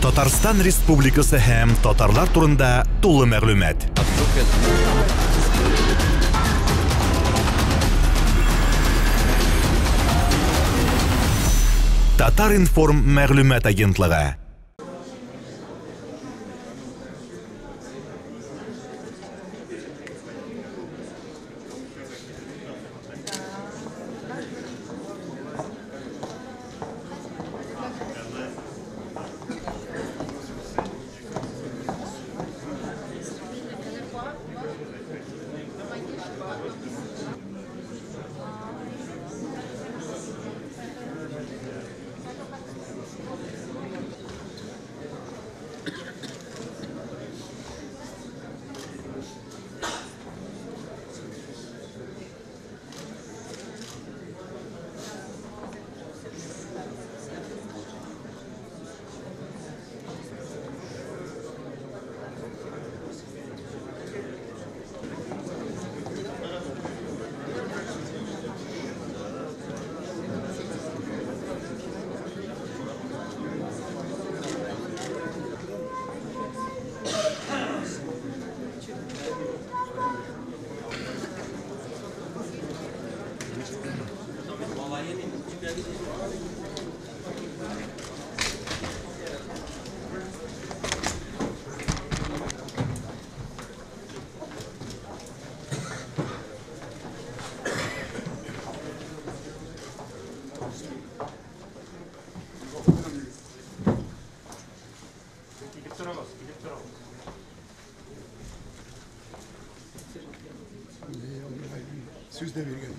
Татарстан Республикасы һәм татарлар турында тулы мәгълүмат. Татар-Информ мәгълүмат агентлыгы. Söz de vergen.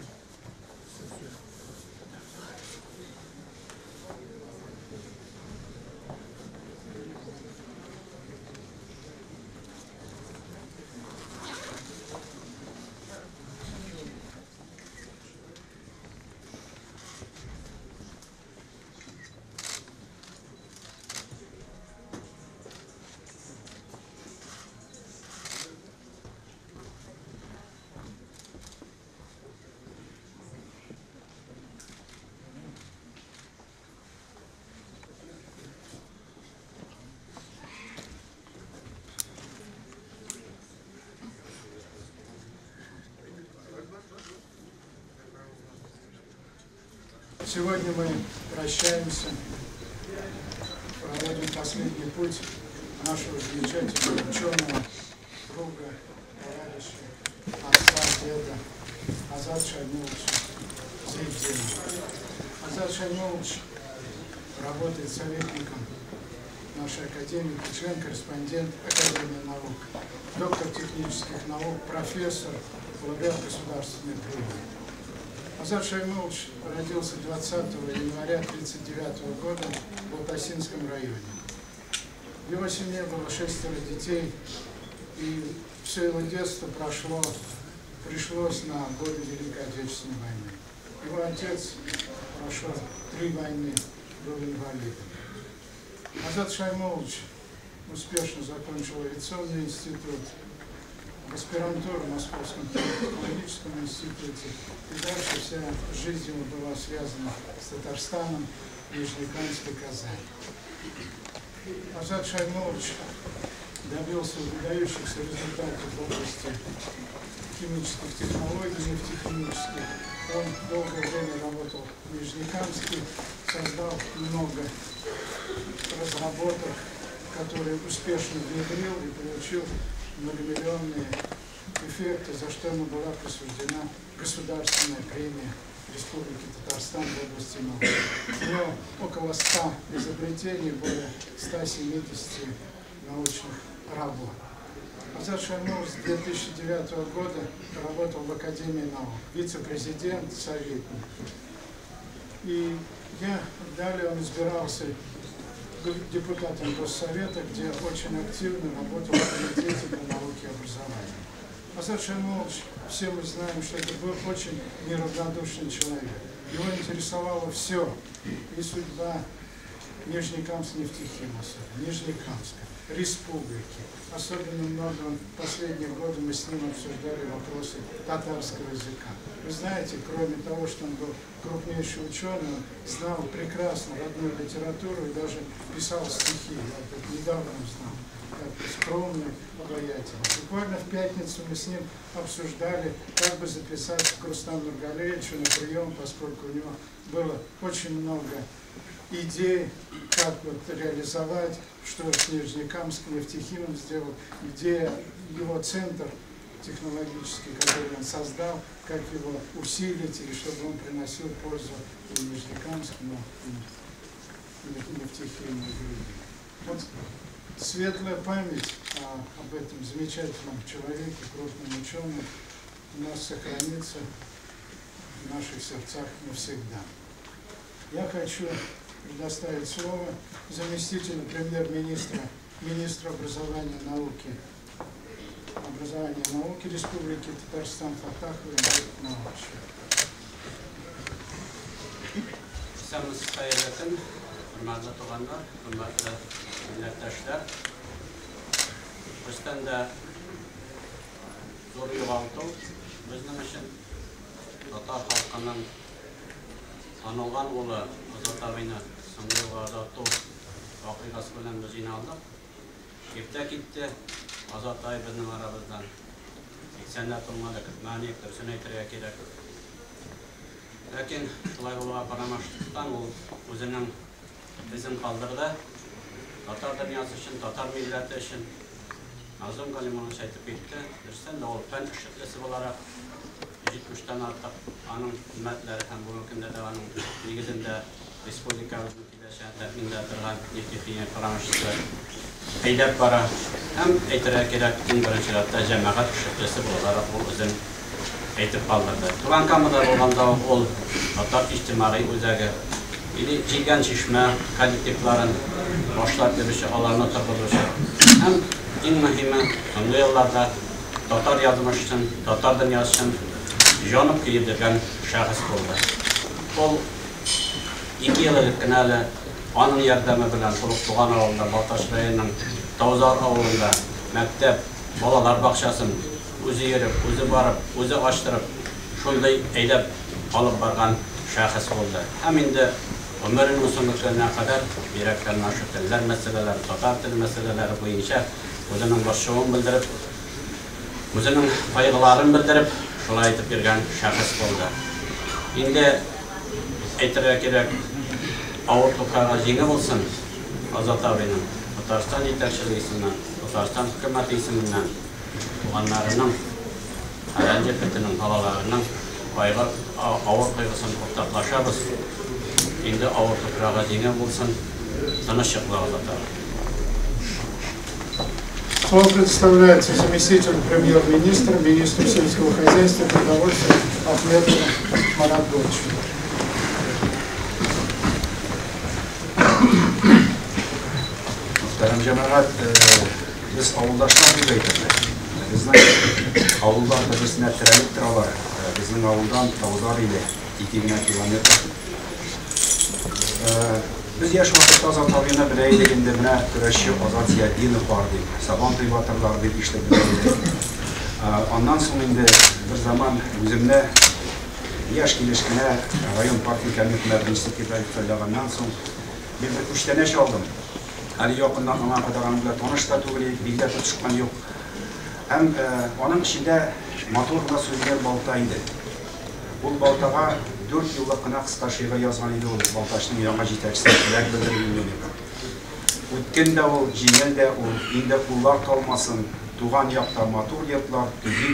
Сегодня мы прощаемся, проводим последний путь нашего замечательного ученого, друга, товарища, отца, деда Азат Шаймуловича Зейддинова. Азат Шаймулович работает советником нашей академии, член-корреспондент Академии наук, доктор технических наук, профессор, лауреат государственной премии. Азат Шаймулович родился 20 января 1939 года в Лопасинском районе. В его семье было 6 детей, и все его детство пришлось на годы Великой Отечественной войны. Его отец прошел 3 войны, был инвалидом. Азат Шаймулович успешно закончил авиационный институт, аспирантуру в Московском технологическом институте, и дальше вся жизнь его была связана с Татарстаном, Нижнекамской, Казани. Азат Шаймулович добился выдающихся результатов в области химических технологий, нефтехимических. Он долгое время работал в Нижнекамске, создал много разработок, которые успешно внедрил и получил многомиллионные эффекты, за что ему была присуждена государственная премия Республики Татарстан в области наук. У него около 100 изобретений, более 170 научных работ. Азат Шаймулович с 2009 года работал в Академии наук, вице-президент, советник. И далее он избирался депутатом Госсовета, где очень активно работал в комитете по науке и образованию. Азат Шаймулович, все мы знаем, что это был очень неравнодушный человек. Его интересовало все, и судьба Нижнекамск, Нефтехим, Нижнекамска, республики. Особенно много в последние годы мы с ним обсуждали вопросы татарского языка. Вы знаете, кроме того, что он был крупнейший ученый, он знал прекрасно родную литературу и даже писал стихи. Я это недавно узнал. Скромный, обаятельный. Буквально в пятницу мы с ним обсуждали, как бы записать к Рустаму Нургалиевичу на прием, поскольку у него было очень много идей, как вот реализовать, что с Нижнекамском, Нефтехимом сделал, где его центр технологический, который он создал, как его усилить, и чтобы он приносил пользу и Нижнекамскому, и Нефтехиму, и другим. Вот светлая память об этом замечательном человеке, крупном ученом, у нас сохранится в наших сердцах навсегда. Я хочу предоставить слово заместителю премьер-министра, министру образования и науки Республики Татарстан Фатахову Научу. Hürmetli tuğanlar, hürmetli millettaşlar, bizden de zor yo'g'altı, bizning uchun Tatar xalqining tanilgan o'g'li Azat Abini so'nggi yo'g'altı voqeasi bilan biz jinoyatlik. Ketdi Azat Abi bizning aramizdan 80 turmalik ma'niyatdir, shuni aytiriya kerak. Lekin shulay bo'lib qaramasdan u o'zining izin kaldırdı. Tatar dünyası için, Tatar milleti için Nazım Kalimonu çaytıp gitti. Dersen de o fen ışıklısı olarak 70'ten artık anın hizmetleri hem bu ülkede de anın ilgizinde Respublikamızın şehirlerinde durgan Neftehiye paramışlısı eylep para hem eytirek gerek en birinci hatta cemaat ışıklısı olarak o izin eytip kaldırdı. Turan kamuda olanda o Tatar içtimai özəgi ili Cilgan Çeşme kollektivlerin başlayıp verişi, alanına takılışı. Hem en mühimi, son yıllarda Tatar yazmış için, Tatar dünyası için janıp kıyıdırgan şahıs oldu. O 2 yıllık kanalı onun yardımı bilen Turuk Tuğan ağılında, Baltaş rayonunun Tavzar ağılında mektep, balalar bakşasın özü yerip, özü barıp, özü açtırıp, şunday eylep alıp bargan şahıs oldu. Hem indi ömrünün sonuna kadar birekten şu tiller meseleleri, Tatar tili meseleleri boyunca özünün başşığını bildirip, özünün kaygılarını bildirip, şulay aytıp bergen şahıs oldu. Şimdi aytırga gerek, ağır toprağa jеңi olsun Azat Abi'nin, Tatarstan yetakçılığı isminden, Tatarstan hükümeti isminden, tuğanlarının, Ayan Cepheti'nin halalarının ağır kaygısını ortaklaşarız. Şimdi ağır toprağa jеңi olsun, tanışıklığı Azat Abi. Слово предоставляется заместителю премьер-министра, министру сельского хозяйства и продовольствия Ахмедову Маратовичу. Muhterem cemaat, biz avuldaşlar gibi aytırlar. Bizning avuldan birisine tireliktir alar. Bizning avuldan Tavzar ile 2 kilometr. Biz yaş vaqtda Azat Abini bilaylik, endi buna kurashchi Azat Ziyaddinov bor deb, Sabon privatorlar deb ishlab keldik. Ondan so'ng endi bir zaman o'zimni yosh kelishgina rayon partiya komitetining sekretari tayinlagandan so'ng men bir 3 tane ish oldim. Hali yaqindan ona qadar bilan tanishda to'g'ri bilgi chiqqan yo'q. Ham onun ichida motor bilan so'zgan balta edi. Bu baltaga 4 yıllık qana qisqa she'ra yozgan edi u Baltaşning yangi yetakchisi tilak bildirilgan edi. O'tganda u jingilda u endi pullar qolmasin, tug'an yoqda motor yetlar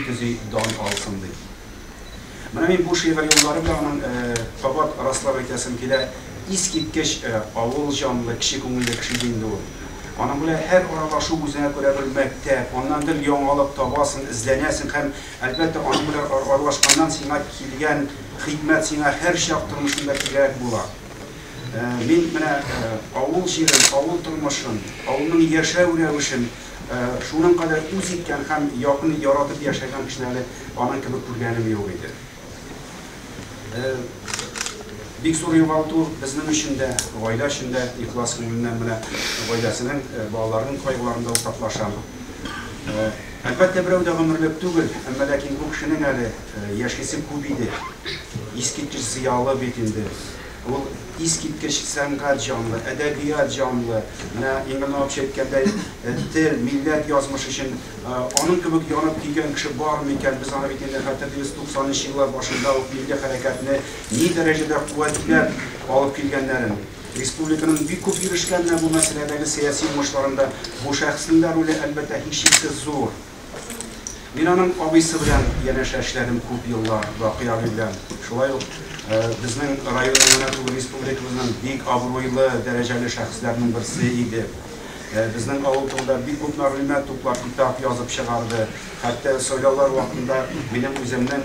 tuzi don olsin dedi. Mana men bu she'ra yo'llari bilan faqat rastlab aytasim kelar. İskitkeş avul canlı, kişi ko'ngilli kishi deydi u. Ana bular her aralashuv o'zine ko'ra bir maktab, ondan dil yo'ng'alib topasin, izlanasin ham albatta ana bular aralashgandan senga kelgan xizmat senga har shaq turmushingda kerak bo'ladi. Men mana avul she'rin, avul turmushin, avulning yashash ravishini shuning qadar o'z etgan ham yaqin yaratib yashagan kishilarni ana kabi ko'rganim yo'q edi. Бик зур югалту безнең өчен дә, гаилә өчен дә ихлас күңеленнән менә гаиләсенең, балаларының кайгыларында уртаклашам. Әлбәттә берәү дә гомерлек түгел, әмма ләкин бу кешенең әле яшисе күп иде. Искиткеч зыялы бит инде. Ул искиткеч сәнгать җанлы, әдәбият җанлы, менә иңгелне алып әйткәндәй, тел, милләт язмыш өчен аның кебек янып килгән кеше бармы икән? Без аны бит инде хәтта 1990 еллар башында ук милли хәрәкәтне ни дәрәҗәдә куәтләп алып килгәннәрен, республиканың бик күп ирешкәннәр бу мәсьәләдәге сәяси уңышларында бу шәхесләр роле әлбәттә һичшиксез зур. Мин аның абыйсы белән янәшә эшләдем күп еллар, Бакый абый белән. Шулай ук безнең районның республикабызның бик абруйлы дәрәҗәле шәхесләрнең берсе иде. Безнең авыл турында бик күп мәгълүмат туплап, китап язып чыгарды. Хәтта сайлаулар вакытында минем үземнең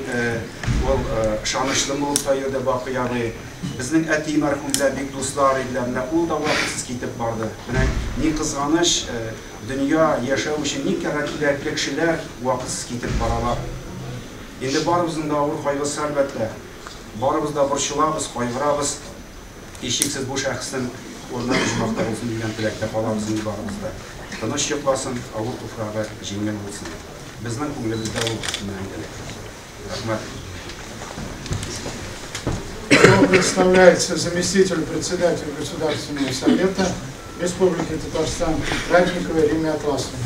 ышанычлы булып та йөрде Бакый абый. Безнең әти мәрхүмләр бик дуслар иделәр, менә ул да вакытсыз китеп барды. Менә ни кызганыч, дөнья яшәү өчен ни кирәкле кешеләр вакытсыз китеп баралар. Инде барыбызның да авыр кайгысы әлбәттә. Барыбыз да борчылабыз, кайгырабыз. Һичшиксез бу шәхеснең урынына җимакта булсын дигән теләктә калабыз барыбыз да. Тыныч йокласын, авыр туфрагы җиңел булсын. Безнең күңелебездә ул мәңгелек. Рәхмәт. Представляется заместитель председателя Государственного совета Республики Татарстан Ратникова Ирина Атласовна.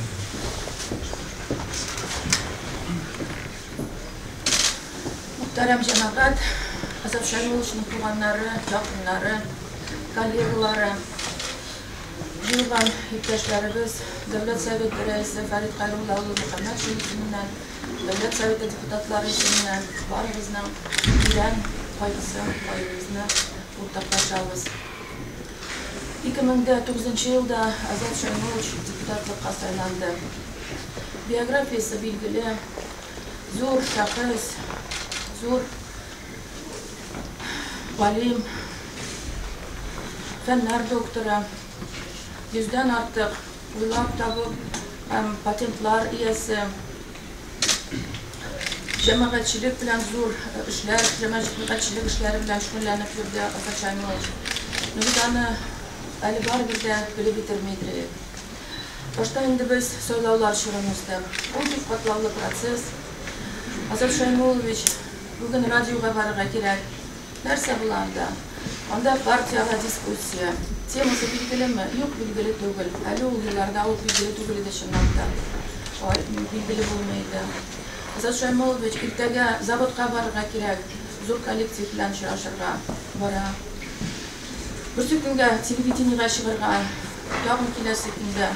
Muhterem cemaat, Azap Şahinuluş'un tuğanları, yakınları, kollegaları, jilgan yurttaşlarımız, Devlet Sovet Reisi Farid Qayrullaoğlu Muhammed Şehidinden, Devlet Sovet deputatları isminden barımızdan bilen kaygısını ortaklaşabız. 2009 yılda Azap Şahinuluş deputatlıkka saylandı. Biyografiyası bilgili, zor şahıs, zor alim, fenler doktoru, 100'den artık uylap tabıp patentlar iyesi, cemaatçilik bilen zor işler, cemaatçilik işleri bilen şükürlenip yurdu Azap Şahinuluş. Nüvidanı Ali var bir de böyle bitirmeydi. Başta indi biz soylavlar şırımızdı. O bir katlavlı proses. Azap Şahinuluş bugün radyoga varığa gerek. Nerse bulandı. Onda partiyaga diskusiya. Teması bilgili mi? Yok bilgili değil. Ali o yıllarda o bilgili değil de şınakta. Bilgili bulmaydı. Azap Şahinuluş irtege zavodga varığa gerek. Zor kolektiv bilen şaşırga vara. Bir günge televizyonga çıkırga, yağın kilesi günde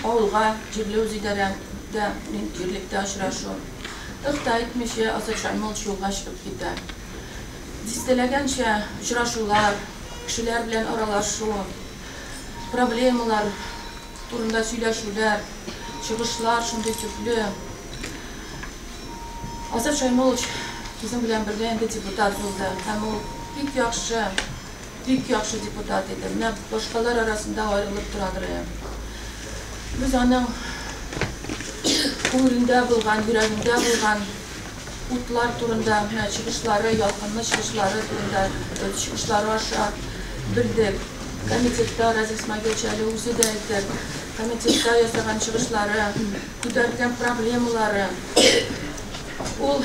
avulga, jirli özüderemde birlikte aşıraşı. Iqta etmişe Azap Şahinuluş yolga çıkıp gitti. Distelegençe aşıraşılar, kişiler bilen aralaşu, problemalar turunda söyleşüler, çıkışlar şunday türlü. Azap Şahinuluş bizim bilen birlikte deputat oldu. Hem o Büyük yaxşı deputat edim. Ne başkalar arasında ayrılıp duradırım. Biz onun ko'nglida bo'lgan, yuragida bo'lgan o'tlar turunda, chiqishlari, yolqinli chiqishlari turunda, chiqishlari aşağı bildik. Komitetda Aziz Magilchali o'zi da aytdi. Komitetda yasagan chiqishlari, ko'targan problemalari, ol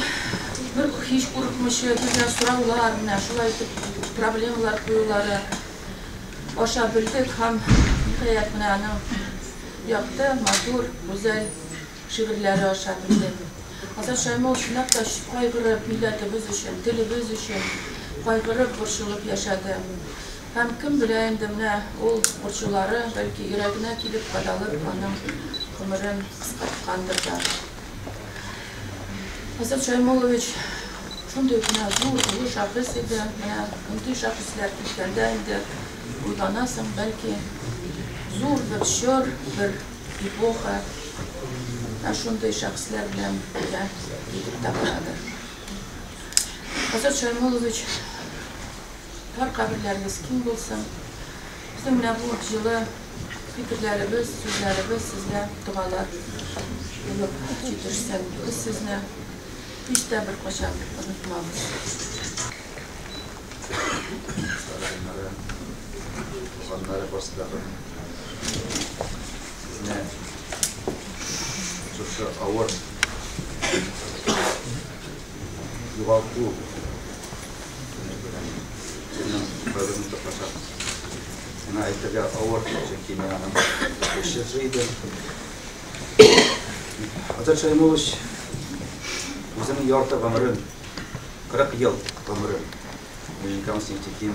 bir hiç qo'rqmishi, kelgan so'rovlar, shulay problemalar qo'yulari aşağı bildik. Ham hayat bilan yaptı, mazur, güzel şiirleri aşağı bildik. Azap Şahinuluş şunaqta qayg'urib millatimiz uchun, tilimiz uchun qayg'urib burchilib yaşadı. Hem kim bilen demne ol burchulari belki yuragine kelib qadalib, onun umrin qisqartgandir da. Azap Şahinuluş shunday zo'r shaxs edi. Bunday shaxslar ketganda endi o'ylanasan, balki zo'r bir sho'r, bir epoxa shunday shaxslar bilan yetib taqaladi. Azap Şahinuluş har qabrlaringiz keng bo'lsin. Bizim bilan bu yili fikrlarimiz, so'zlarimiz sizga duolar bo'lib yetirsin. Biz sizni hiç de bir qo'shib unutmaymiz. Onları başladım. Ne? Çok ağır. Yuvaltı. Senin bölümünü kapatacağım. Sana ayıptırca ağır. Çünkü yanım. Eşyasıydı. Azarçayım oluş. Bizim yorta ömrüm. 40 yıl ömrüm. Benim kamsiyetim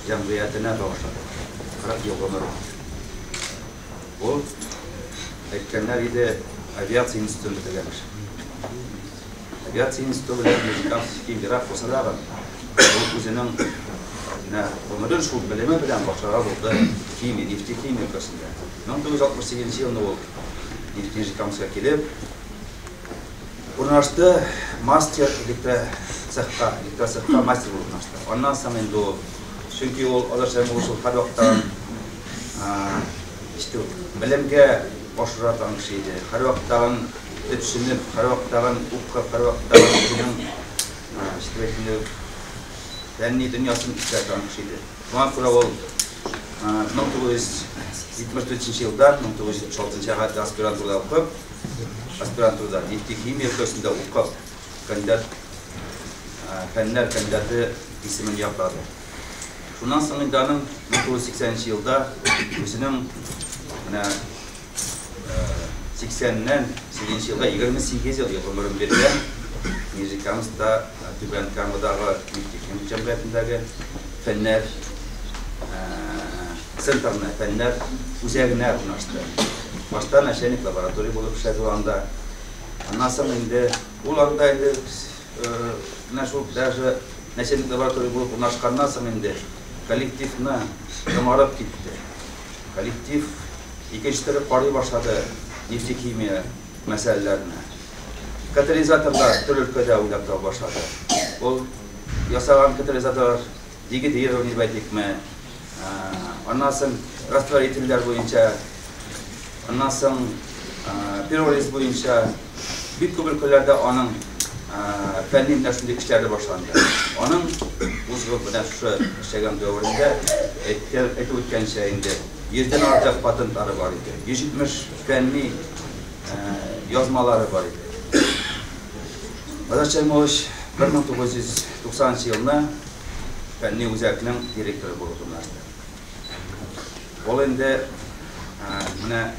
cemiyetine başladı. 40 yıl ömrüm. O etkenler ide aviasyon enstitüsünde gelmiş. Aviasyon enstitüsünde benim kamsiyetim bir raf olsa da o üzerinin ömrün şu bileme bilen başladı oldu. Kimya, nefti kimya kursunda. 1968 yılında oldu. Neftinci kamsiye gelip üniversite master elektrosakka master olmuştu. Ondan sonra o çünkü o azarçayım oluşu her vakittan işte bilimge başlatan şeydi. Her vakittan düşünüp, her vakittan her vakittan bunun işte belki fenni dünyasını isterden şeydi. Buna göre o 1973 yıldan 1976 yılda aspiranturda okup aspiranturda nefti kimya kursunda okup fenler kandidatı ismini yapradı. Şundan sonra İda'nın 1980 yılda özünün 80'den 8 yılda 28 yıl ömrüm verilen müzikamız da Tüben Kanada'da Nefti Cemiyeti'ndeki fenler Sıntarına fenler üzerine yapmıştı. Başta neşenik laboratuveri bulup işlediğinde ondan sonra indi ulardaydı neşenik laboratuveri bulup ulaşkandan sonra indi kolektifine zamarıp gitti. Kolektif ikinci taraf parayı başladı nefti kimya meselelerine. Katalizatörler tüm ülkede uygulamaya başladı. O yasalan katalizatör digi değer örneği mi? Ondan sonra rastlar eğitimler boyunca, ondan sonra piroliz boyunca büyük ülkelerde onun fenli neşrindeki işlerde başlandı. Onun uzun şu şeyden dövründe etken şeyinde 100'den artık patentleri var idi. 170 fenli yazmaları var idi. Azarçayım oluş 1990 yılında fenli uzakının direktörü bulundular. Olanda buna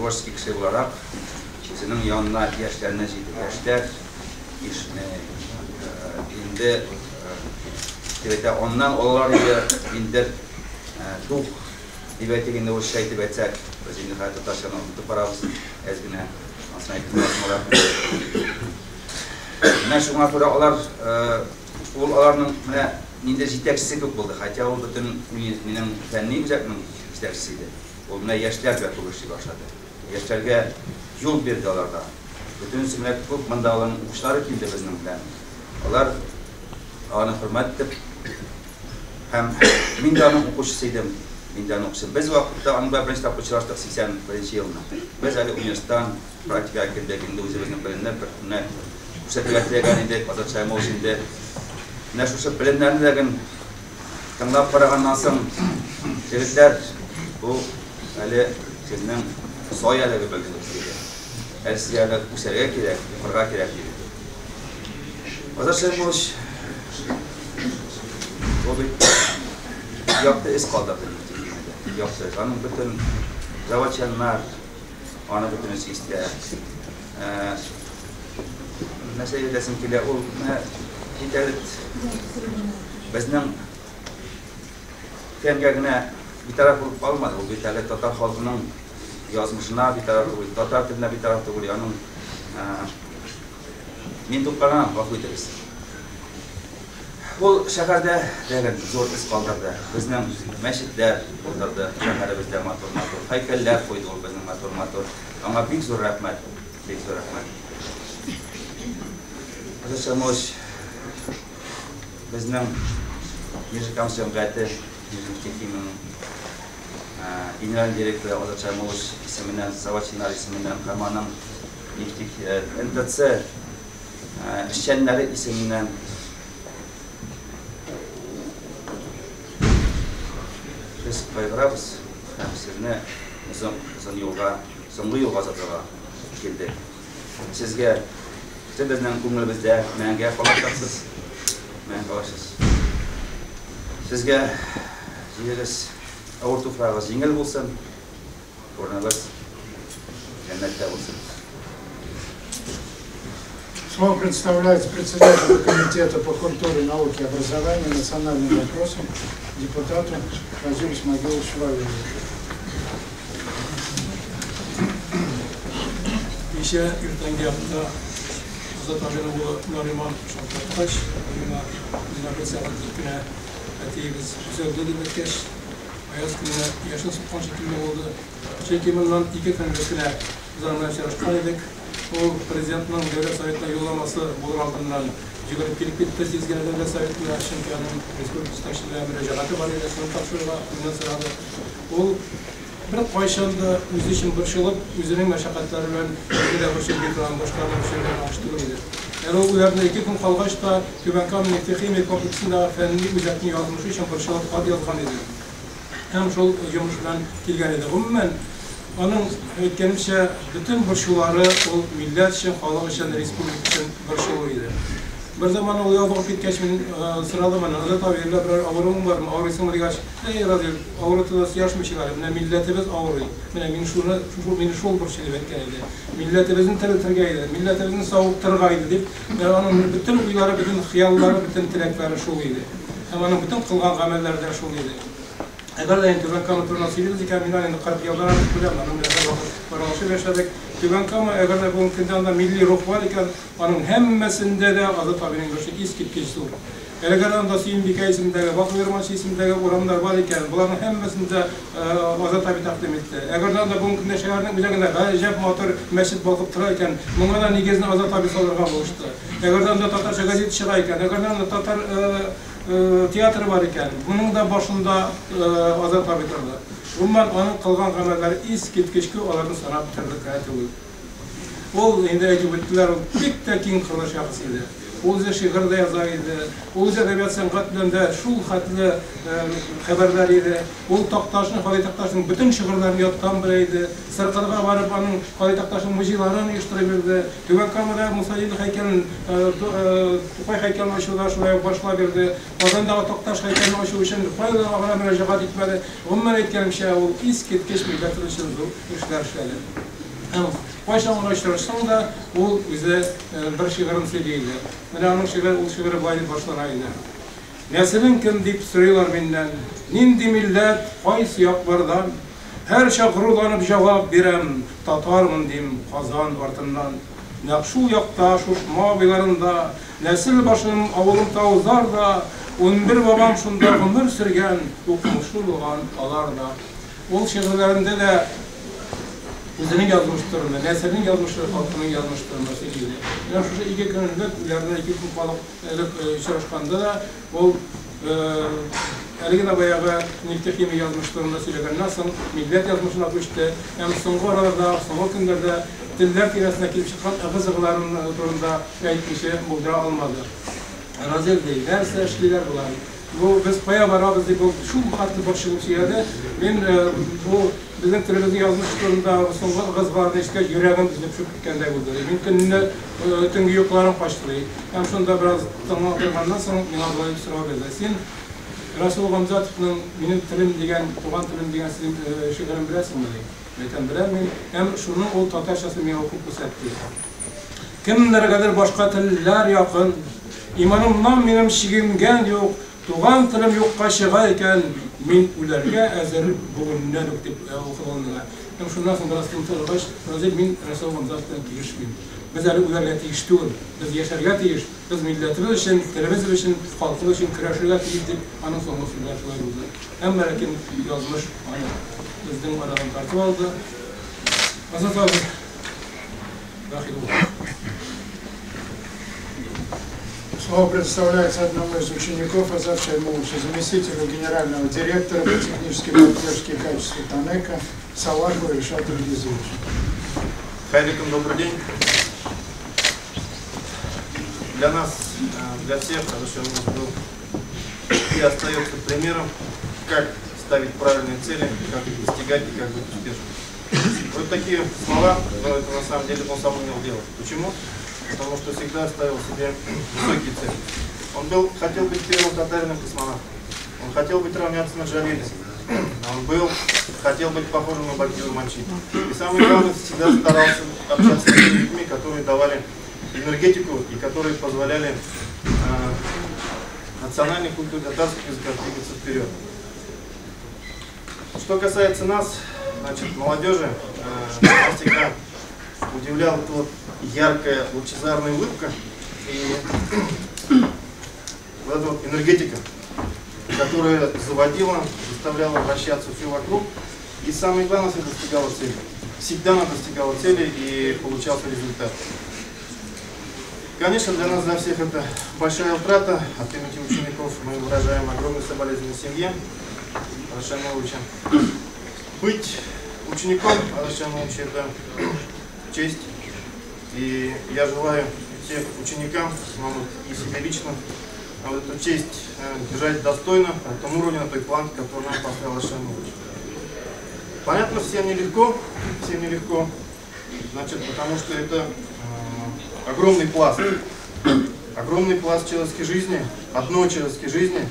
Roski kişi olarak sizin yanına yaşlarına yaşlar işine indi evet ondan olayı indir duh dibetiginde o şey dibetsek bizim hayata taşınan bu paramız ezgine aslında olarak ne şu an sonra olar olarının ninde yetekçisi çok buldu. Hatta o bütün benim fenli uzakının yetekçisiydi. O buna yaşlar ve kuruluşu başladı. Yaşlarga yol verdi onlarda. Bütün sümlet çok mandalan uçları kimdi bizim bilen. Onlar ana hürmet edip hem mindanın okuşusuydım. Mindanın okuşu. Biz vakitte anba birinci okuşulaştık 81 yılında. Biz ali üniversiteden praktika ekibindeki uzakının bilimler ne bu sertifikatlıya geldik. Azarçayım oluşunda Neşuşup bilimlerini de kanlap paragandan sonra çevikler bu öyle senin soyalı bir bölümdeki her siyahla bu seriye gerek, yukarıya gerek gibi. Azarçayım oluş o bir yaptı iz kaldı yaptı. Onun bütün zavaçyanlar ona bütün ister. Mesela desin ki o İnternet bizden kendine bir taraf olup almadı. O bir taraf Tatar halkının yazmışına bir taraf oluyor. Tatar diline bir taraf oluyor. Onun menduklarına bakıyoruz. Bu şehirde zor iz kaldırdı. Bizden meşitler kaldırdı. Şehirde matur. Heykeller koydu bizden matur. Ama büyük zor rahmet. Büyük zor rahmet. Azarçayım bizning müzik cemiyeti müziktekimin general direktörü Azarçayım oluş isminden, Savaşçılar isminden, Karman'ın neftik NTC işçileri isminden кайгырабыз, һәм сезне озын юлга, соңгы юлга озатырга килдек. Сезгә безнең күңелебездә мәңге калачаксыз. Мәңге калачаксыз. Сезгә җирегез авыр туфрагы җиңел булсын. Урыныбыз җәннәттә булсын. Слово предоставляется председателю Комитета по культуре, науке и образованию национальным вопросам депутату Разилу Исмагиловичу Вавилову. Еще иртәнгә Азат Абинов Нариман Шалтаткач, мина бер сәгать кенә әтиебез үзәгдә димәкәш, аяз көненә яшын суккан шикелле булды. Чөнки моннан 2 көнгә кенә занына чыгышкан идек. Ул президентның Дәүләт Советына юлламасы булыр алдыннан җигәреп килеп китте сезгә Дәүләт Советына, чөнки аның республика җитәкчелегенә мөрәҗәгате бар иде, шуны тапшырырга миннән сорады. Ул бер кайчан да үзе өчен борчылып, үзенең мәшәкатьләре белән бергә борчылып торган башкалар өчен аштырыр иде. Әнә уларны 2 көн калгач та Түбән Кама нефтехимия комплексында фәнни үзәкне язмышы өчен борчылып хат язган иде. Һәм шул йомыш белән килгән иде. Гомумән аның әйткәнчә бөтен борчулары ул милләт өчен, халык өчен, республика өчен борчулы иде. Бер заман ул язып киткәч мин сорадым аны, Азат абыйлар бер авыруың бармы, авырыйсыңмы дигәч, Разил, авырытыбыз яшмый чыгар, менә милләтебез авырый. Менә мин шул борчылып әйткән иде. Милләтебезне терелтергә иде, милләтебезне савыктырга иде дип, аның бөтен уйлары, бөтен хыяллары, бөтен теләкләре шул иде. Һәм аның бөтен кылган гамәлләре дә шул иде. Әгәр дә Түбән Кама турында сөйлибез икән, мин аны 40 елдан беләм, аның белән барышып яшәдек. Түбән Кама әгәр дә бүгенге көндә анда милли рух бар икән, аның һәммәсендә дә Азат абыйның бер искиткеч зур. Әгәр анда Сөембикә исемендәге, Бакыйрманчы исемендәге урамнар бар икән, буларның һәммәсендә Азат абый тәкъдим итте. Әгәр дә анда бүгенге көндә шәһәрнең үзәгендә гаҗәп матур мәчет балкып тора икән, моңа да нигезне Азат абый салырга булышты. Әгәр дә анда татарча газета чыга икән, әгәр дә анда татар театры бар икән, буның да башында Азат абый торды. Гомумән аның кылган гамәлләре искиткечкә, аларны санап бетердек түгел. Ул инде әйтеп үттеләр, бик тә киң кырлы шәхес иде. Ул үзе шигырь дә яза иде, ул үзе әдәбият сәнгать белән дә шул хәтле хәбәрдар иде. Ул Такташның, Халид Такташның бөтен шигырьләрен яткан бер иде. Сыркыдагы барып аның Халид Такташның музейларын оештырып бирде. Түбән Камада Муса Җил һәйкәлен, Тукай һәйкәлен ачуда шулай башлап бирде. Казандагы Такташ һәйкәлен ачу өчен кайда гына мөрәҗәгать итмәде. Гомумән әйткәнчә, ул искиткеч милләт өчен зур эшләр эшләде. Кайчан очрашсаң да, ул үзе бер шигырен сөйләде. Менә аның шигыры былай дип башлана иде. Нәселең кем дип сорыйлар миннән, нинди милләт, кайсы яклардан? Һәр чакыруланып җавап бирәм, татармын дим Казан артыннан. Нәкъ шул якта, шул мавиларында, нәсел башым авылым Таузарда, 11 бабам шунда гомер сөргән, укмышлы булган аларда. Ул шигырьләрендә дә үзенең язмышларында, нәселнең язмышлары, халкының язмышларында сөйләде. Менә шушы 2 көнлек, уларда 2 көн калып очрашканда да ул әлеге баягы нефтехимия язмышларында сөйләгәннән соң милләт язмышына күчте. Һәм соңгы арада, соңгы көннәрдә телләр тирәсенә килеп чыккан ыгы-зыгыларын турында әйтмичә булдыра алмады. Разил ди, нәрсә эшлиләр булар? Бу без кая барабыз дип шул хәтле борчылып сөйләде. Мин бу безнең телебезне язмышларында соңгы ыгы-зыгыларны ишеткәч йөрәгем үзлеп чыгып киткәндәй булды. Мин көнне төнге йокларым качты. Һәм шунда бераз тыңлап торганнан соң миңа болай сорау бирде. Син Расул Гамзатовның минем телем дигән, туган телем дигән шигырен беләсеңме? Әйтәм, беләм мин. Һәм шуның ул татарчасын миңа укып күрсәтте. Кемнәргәдер башка телләр якын, иманымнан минем чигенгән юк, туган телем юкка чыга икән, мин үләргә әзер бүгеннән үк дип укыган. Һәм шуннан соң бераз тыңлагач, Разил, мин Расул Гамзатовтан килешмим. Без әле үләргә тиеш түгел, без яшәргә тиеш, без милләтебез өчен, телебез өчен, халкыбыз өчен көрәшергә тиеш дип, аның соңгы сүзләре шулай булды. Һәм ләкин язмыш аны безнең арадан тартып алды. Азат абый, Слово предоставляется одному из учеников Азат Шаймуловича, заместителю генерального директора по технической поддержке и качеству ТАНЭКа Салахову Ришату Ильгизовичу. Хайрикум, добрый день. Для нас, для всех, Азат Шаймулович был и остается примером, как ставить правильные цели, как их достигать и как быть успешным. Вот такие слова, но это на самом деле он сам умел делать. Почему? Потому что всегда ставил себе высокие цели. Он хотел быть первым татарином космонавтом. Он хотел быть равняться на Джалиле. Он хотел быть похожим на Бакиру Манчи. И самое главное, всегда старался общаться с теми людьми, которые давали энергетику и которые позволяли национальной культуре татарского языка двигаться вперед. Что касается нас, значит, молодежи, меня всегда удивляла эта вот яркая лучезарная улыбка и вот эта вот энергетика, которая заводила, заставляла вращаться все вокруг. И самое главное, это достигала цели. Всегда она достигала цели и получался результат. Конечно, для нас, для всех это большая утрата. От имени учеников мы выражаем огромное соболезнование семье Алишановича. Быть учеником Алишановича — это честь. И я желаю всех ученикам, и себе лично, вот эту честь держать достойно на том уровне, на той планке, которую нам поставил Алишанович. Понятно, всем нелегко, значит, потому что это огромный пласт человеческой жизни, одной человеческой жизни,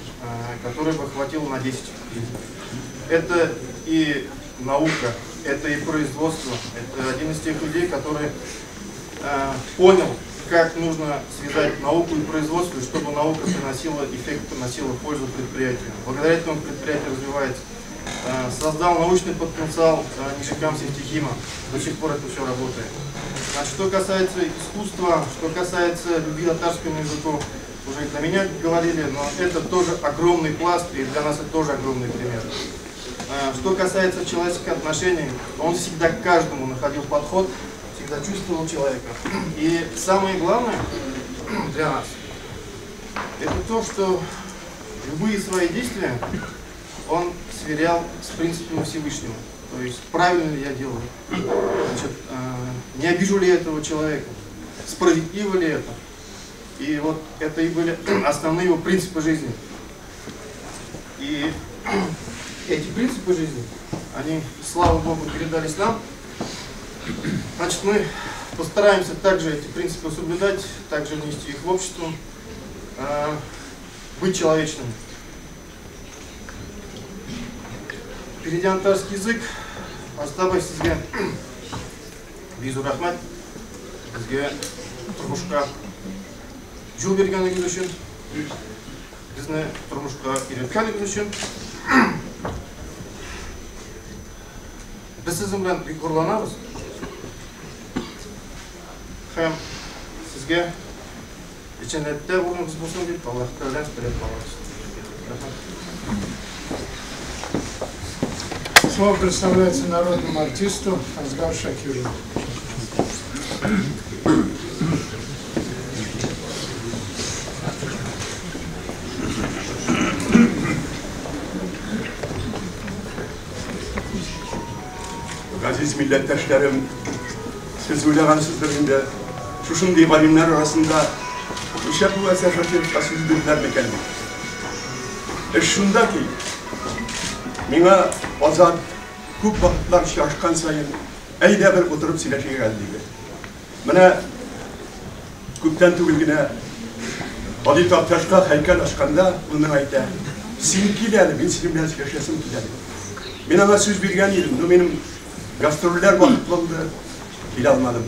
которой бы хватило на 10 жизней. Это и наука, это и производство, это один из тех людей, который понял, как нужно связать науку и производство, чтобы наука приносила эффект, приносила пользу предприятию. Благодаря этому предприятие развивается. Создал научный потенциал Нижикам Севтихима. До сих пор это все работает. Значит, что касается искусства, что касается любви к татарскому языку, уже и для меня говорили, но это тоже огромный пласт, и для нас это тоже огромный пример. Что касается человеческих отношений, он всегда к каждому находил подход, всегда чувствовал человека. И самое главное для нас, это то, что любые свои действия он сверял с принципами Всевышнего. То есть, правильно ли я делаю, значит, не обижу ли этого человека, справедливо ли это. И вот это и были основные его принципы жизни. И эти принципы жизни, они, слава Богу, передались нам. Значит, мы постараемся также эти принципы соблюдать, также внести их в общество, быть человечными. Перейдя на татарский язык, Астабай сізге бизу рахмат, бізге тұрмышқа жол бергеніңіз үшін, бізді тұрмышқа үйреткеніңіз үшін. Біз сіздің білән ұйғырланамыз. Һәм сізге жәннәттә орныңыз болсын деп Аллаһ Тәгаләдән тілеп қаламыз. Слово представляется народному артисту Асгару Шакирову. Aziz milletleşlerim, siz uylagansızdır indi, şuşunday galimler arasında bu esefetlikle süzdürler mekendim. Şunda ki, mine azad, көп vakitler şaşkan sayın, eyde bir oturup sileşe geldiği. Mine köpten tügülgüne, Ali Taptaş'ta heykel açkanda, onun ayda, sinkileri, ben sizinle yaşasım kileri. Ben ama söz bilgen yedim, benim gastroller vakitlandı, bile almadım.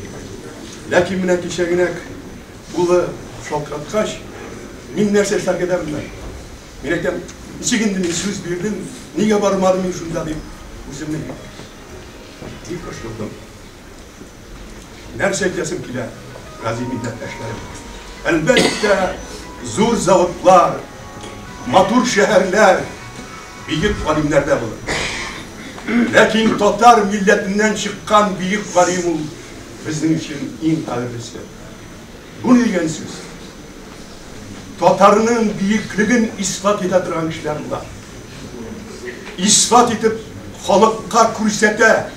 Lakin mine kişeğinek, ulu şokratkaş, min nerse sark edemler. Minekten, içigindin söz bildim, niye varmadım şunda deyip, üzümle ilk hoşluğum. Nerse kesim kiler, gazi milletleşlerim. Elbette zor zavutlar, matur şehirler, büyük galimlerde bulur. Lakin Tatar milletinden çıkan büyük galim bizim için en ağırlısı. Bunu diyen söz. Tatarının büyüklüğün ispat eden işler var. İspat edip halkka kürsete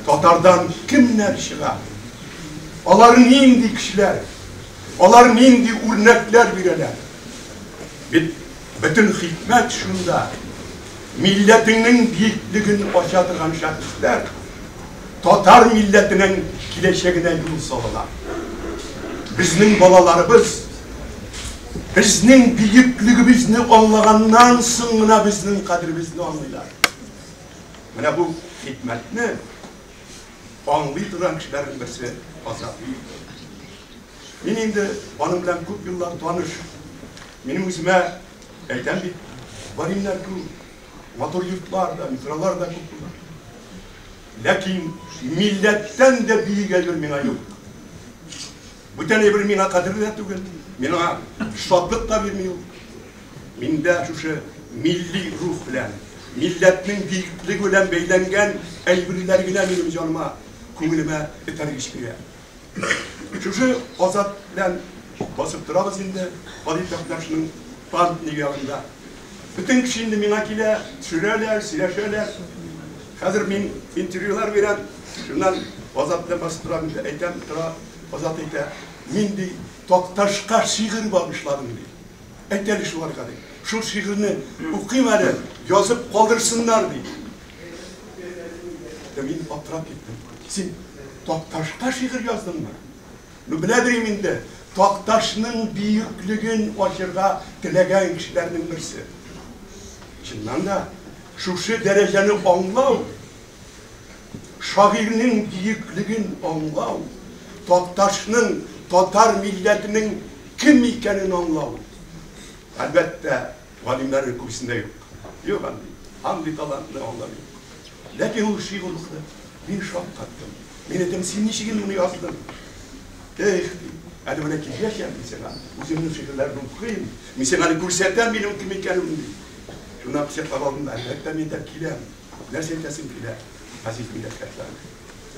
Tatardan kimler çıkar? Onların indi kişiler, onların indi örnekler verirler. Bütün hikmet şunda. milletinin büyüklüğünü aşağıdıran şahıslar, Tatar milletinin kileşegine yol salılar. Bizning balalarımız, bizning büyüklüğümüzni anlagandan sonra bizning kadrimizni anlaylar. Mana bu hikmetni anlay turan kishilarning birisi Azat. Men endi onun bilan ko'p yillar tanish. Mening o'zimga aytaylik, boringlar-ku, motor yurtlarda, mitralarda ko'p bo'lar. Lakin millatdan da biyiq ajr menga yo'q. Bu tane bir menga qadrli tugul, menga shodlik da bermiyor. Menda shu milliy ruh bilan, millatning buyukligi bilan beylangan aybirlargina mening jonima, ko'nglimga itarg'ish beradi. Shu Azat bilan bosib turamiz endi qo'litoqlashning band nigog'ida. Bütün kishi endi menga kela, tushiralar, silashirlar. Hozir men intervyular berib, shundan Azat bilan bosib turamiz, aytam tura, Azat ayta, men de Toqtashqa shi'r bag'ishladim deydi. Aytali shu orqali. Shu shi'rni o'qiymadi, yozib qoldirsinlar deydi. Men atraf ketdim. Sen Toqtashqa shi'r yozdingmi? Nu biladim endi, Toqtashning buyukligin oshirga tilagan kishilarning birisi. Chindan da shu darajani anglaw, shoirning buyukligin anglaw, Toqtashning Tatar milletining kim ekanini anglaw. Albatta, olimlarning ko'psida yo'q. Yo'q endi. Hamdi talantni anglamaydi. Lekin u shi'rlikni men shoq qatdim. Men aytam, sen nechigin uni yozding? Hadi bana kim yaşayan mesela, uzunlu şehirlerini okuyayım. Mesela kursetten benim kim ekanimdi. Şuna bir şey kalalım da, elbette ben de kilem. Neresi kesin kilem? Aziz milletler.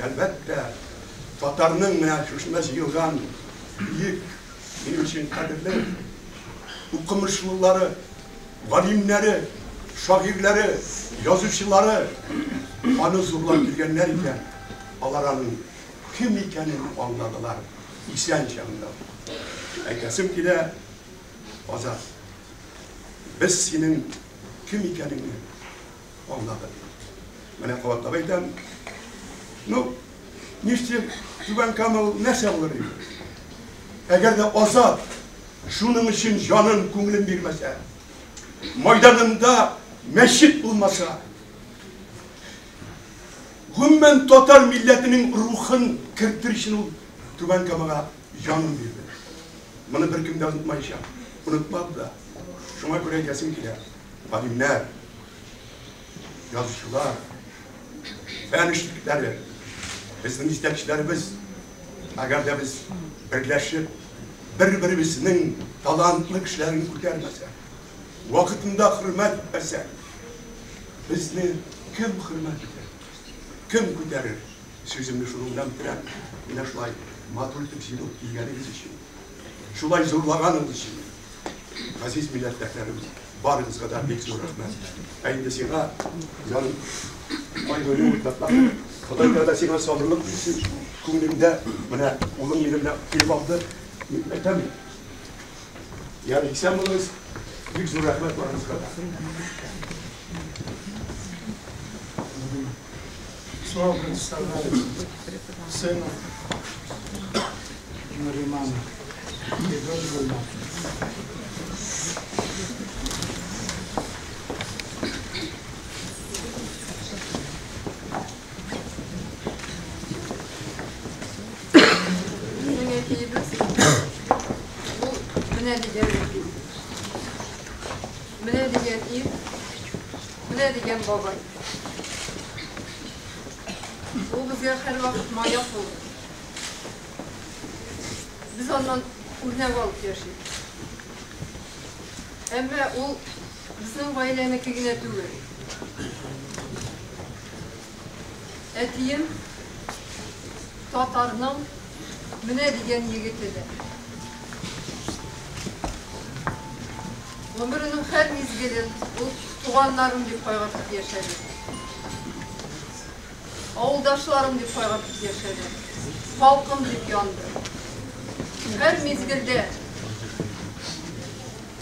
Elbette Tatar'nın şuna yılgan büyük, benim için kadirler, okumuşluları, valimleri, şairleri, yazıcıları, anı zorlar bilgenler iken, Allah'ın kim ekanini anladılar. İsyan çağında. Aytasım ki de Azat, biz senin kim ekanini anladık. Bana kavatta baytam, nişte Tuban Kamal ne savurayım? Eğer de Azat, şunun için canın ko'nglim vermese, meydanında meşit olmasa, Gümmen Tatar milletinin ruhun kirtirişini Tuban Kamal'a canım verdi. Bunu bir kimde unutmayacağım. Unutmadı da. Şuna göre gelsin ki de, alimler, yazıcılar, fen işlikleri, bizim istekçilerimiz, eğer de biz birleşip, birbirimizin talantlı kişilerini kurtarmasa, vakitinde hürmet etmese, bizni kim hürmet eder? Kim kurtarır? Sözümü şununla bitiren, yine şulay maturilik ziluk ilginiz için, şulay zorlaganınız için, aziz milletlerimiz, barınız kadar pek zor rahmet. Aynı sana, canım, aynı öyle mutlaka, Xitoyda da sana sabırlık düşsün, ko'nglimda, mana o'g'lim yerimda kelib oldi, aytaman. Yani sen bunu büyük zor rahmet barınız kadar. Слово предоставляю сыну Наримана и дочь Гульна. Mine degen babay. O bizga her vaqt mayoq bo'ldi. Biz ondan o'rnak olib yashaymiz. Ammo u bizning oilanikigina tugul. Atiyim Tatarning Mine degan yigit edi. Ömrünün her mezgilin o tuğanlarım deb qo'yg'atib yashadi. Avuldaşlarım deb qo'yg'atib yashadi. Xalqim deb yondi. Her mezgilde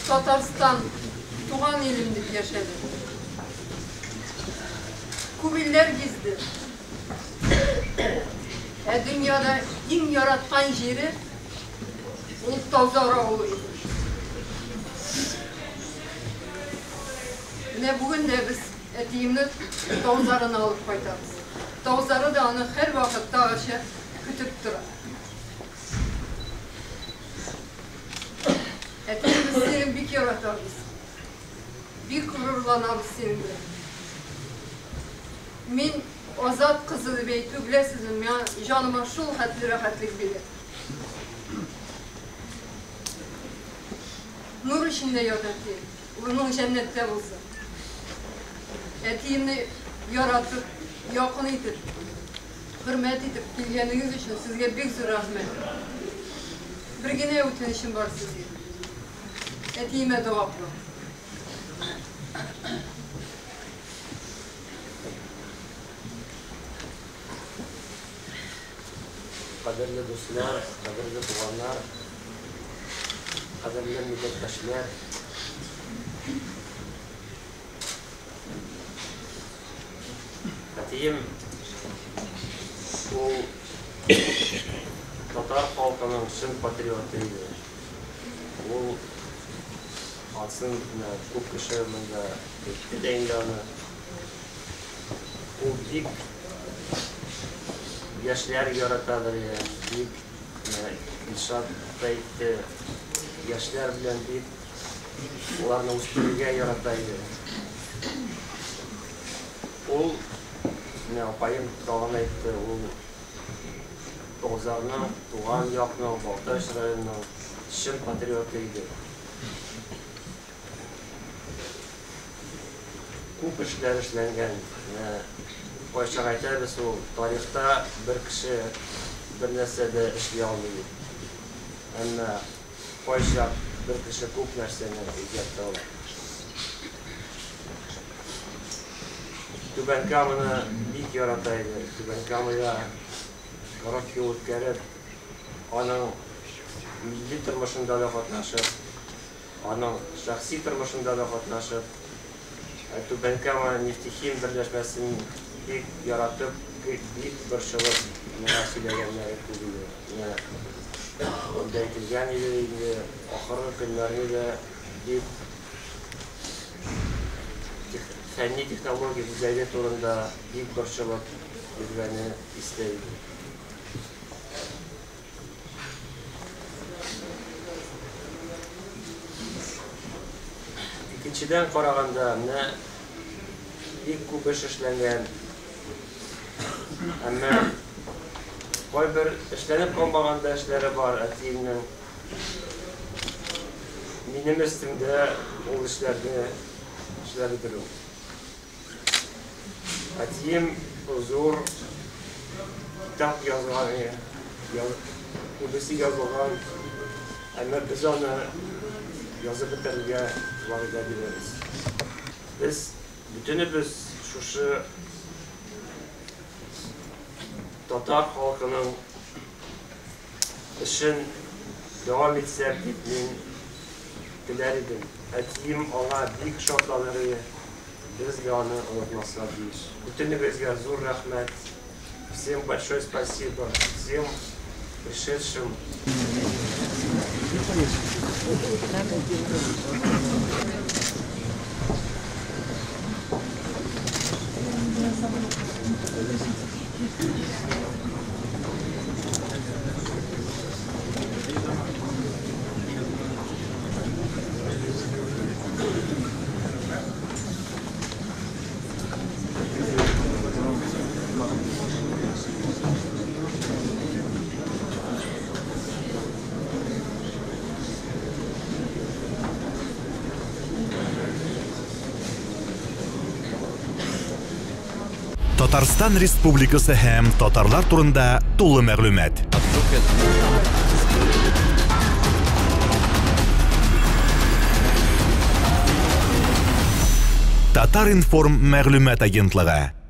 Tatarstan tuğan elim deb yashadi. күбелләр гизде. Дөньяда иң яраткан җире ул Таузар авылы иде. Менә бүген дә без әтиемне Таузарына алып кайтабыз. Таузары да аны һәр вакытта аша көтеп тора. Әтиебез сені бик яратабыз. Бик горурланабыз синең белән. Мин Азат кызы дип әйтү беләсезме, миңа җаныма шул хәтле рәхәтлек бирә. Нур ичендә ята әти, уның җәннәттә булсын. Әтиемне яратып, якын итеп, хөрмәт итеп килгәнегез өчен сезгә бик зур рәхмәт. Бер генә үтенечем бар сезгә. Әтиемә дуа кылыгыз. Kaderli dostlar, kaderli tuğanlar, kaderli millettaşlar. Atayım, o Tatar halkının şın patriotiydi. O aslında çok kişilerinde etti denganı. O dik yaşlar yaratadır ya, dik inşaat peytti yaşlar bilen dik onların üstünlüğe yarataydı. O ne yapayım kalan etti, o Tauzar'ın, Tuğan Yak'ın, Baltaşlar'ın şın patriotiydi. Күп эшләр эшләнгән. Кайчак әйтәбез, ул тарихта бер кеше бер нәрсәдә эшли алмый. Әмма кайчак бер кеше күп нәрсәне үгәтә ала. Түбән Каманы бик ярата иде. Түбән Камада 40 ел үткәреп, аның милли тормышында да катнашып, аның шәхси тормышында да катнашып, Түбән Кама нефтехим берләшмәсен бик яратып, бик борчылып сөйләгәннәре күп иде. Анда әйтелгән иде, ахыргы көннәрне дә бик фәнни технология үзәге турында бик борчылып йөргәне истә иде. Икенчедән караганда, бик күп эш эшләнгән. Әмма кайбер эшләнеп калмаган да эшләре бар әтиемнең. Минем өстемдә ул эшләрне эшләп тору. Әтием зур китап язган, күбесе язылган. Әмма без аны язып бетерергә вәгъдә бирәбез. Без бөтенебез шушы татар халкының эшен дәвам итсәк дип мин теләр идем. Әтием аңа бик шатланыр иде. Без дә аны онытмаслар диеш. Бөтенебезгә зур рәхмәт. Всем большое спасибо. Всем пришедшим. Татарстан Республикасы һәм татарлар турында тулы мәгълүмат. Татар информ мәгълүмат агентлыгы.